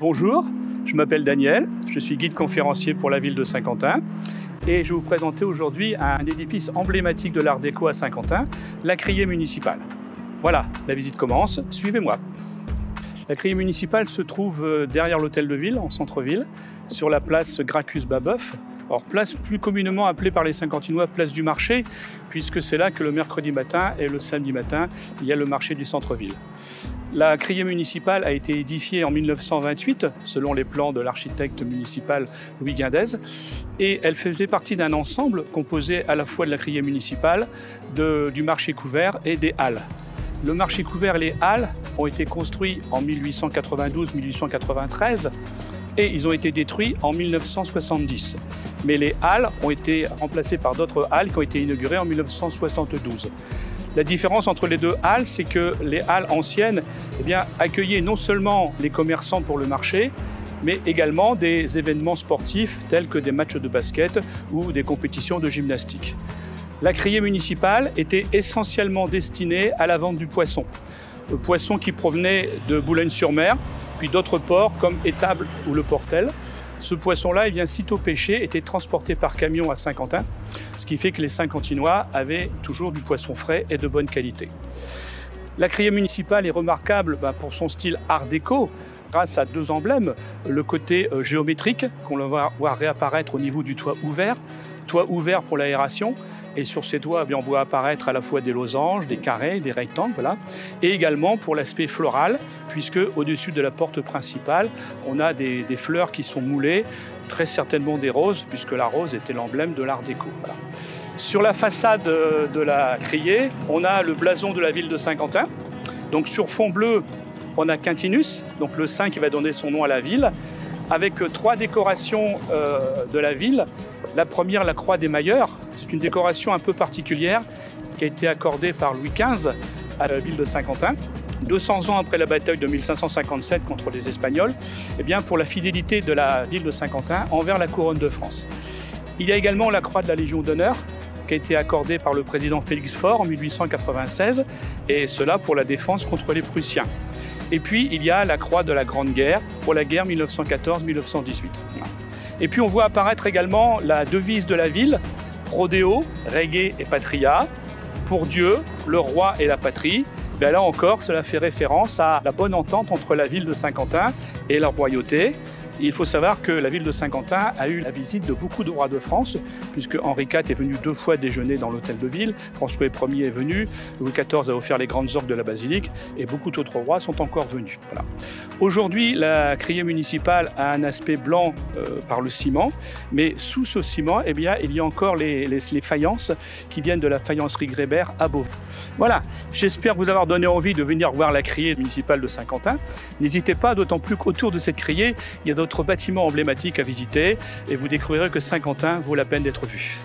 Bonjour, je m'appelle Daniel, je suis guide conférencier pour la ville de Saint-Quentin et je vais vous présenter aujourd'hui un édifice emblématique de l'art déco à Saint-Quentin, la criée municipale. Voilà, la visite commence, suivez-moi. La criée municipale se trouve derrière l'hôtel de ville, en centre-ville, sur la place Gracchus-Babeuf. Alors, place plus communément appelée par les Saint-Quentinois place du marché, puisque c'est là que le mercredi matin et le samedi matin, il y a le marché du centre-ville. La criée municipale a été édifiée en 1928, selon les plans de l'architecte municipal Louis Guindez, et elle faisait partie d'un ensemble composé à la fois de la criée municipale, du marché couvert et des halles. Le marché couvert et les halles ont été construits en 1892-1893 et ils ont été détruits en 1970. Mais les halles ont été remplacées par d'autres halles qui ont été inaugurées en 1972. La différence entre les deux halles, c'est que les halles anciennes accueillaient non seulement les commerçants pour le marché, mais également des événements sportifs tels que des matchs de basket ou des compétitions de gymnastique. La criée municipale était essentiellement destinée à la vente du poisson. Le poisson qui provenait de Boulogne-sur-Mer, puis d'autres ports comme Étable ou Le Portel. Ce poisson-là, sitôt pêché, était transporté par camion à Saint-Quentin, ce qui fait que les Saint-Quentinois avaient toujours du poisson frais et de bonne qualité. La criée municipale est remarquable pour son style art déco, grâce à deux emblèmes. Le côté géométrique, qu'on va voir réapparaître au niveau du toit ouvert pour l'aération, et sur ces toits, on voit apparaître à la fois des losanges, des carrés, des rectangles, voilà. Et également pour l'aspect floral, puisque au-dessus de la porte principale, on a des fleurs qui sont moulées, très certainement des roses, puisque la rose était l'emblème de l'art déco. Voilà. Sur la façade de la criée, on a le blason de la ville de Saint-Quentin. Donc sur fond bleu, on a Quintinus, donc le saint qui va donner son nom à la ville, avec trois décorations de la ville. La première, la croix des Mailleurs, c'est une décoration un peu particulière qui a été accordée par Louis XV à la ville de Saint-Quentin. 200 ans après la bataille de 1557 contre les Espagnols, pour la fidélité de la ville de Saint-Quentin envers la couronne de France. Il y a également la croix de la Légion d'honneur qui a été accordée par le président Félix Faure en 1896, et cela pour la défense contre les Prussiens. Et puis, il y a la croix de la Grande Guerre pour la guerre 1914-1918. Et puis, on voit apparaître également la devise de la ville, Prodeo, Reggae et Patria, pour Dieu, le roi et la patrie. Là encore, cela fait référence à la bonne entente entre la ville de Saint-Quentin et la royauté. Il faut savoir que la ville de Saint-Quentin a eu la visite de beaucoup de rois de France, puisque Henri IV est venu 2 fois déjeuner dans l'hôtel de ville, François Ier est venu, Louis XIV a offert les grandes orgues de la basilique, et beaucoup d'autres rois sont encore venus. Voilà. Aujourd'hui, la criée municipale a un aspect blanc par le ciment, mais sous ce ciment, il y a encore les faïences qui viennent de la faïencerie Grébert à Beauvais. Voilà, j'espère vous avoir donné envie de venir voir la criée municipale de Saint-Quentin. N'hésitez pas, d'autant plus qu'autour de cette criée, il y a d'autres bâtiments emblématiques à visiter et vous découvrirez que Saint-Quentin vaut la peine d'être vu.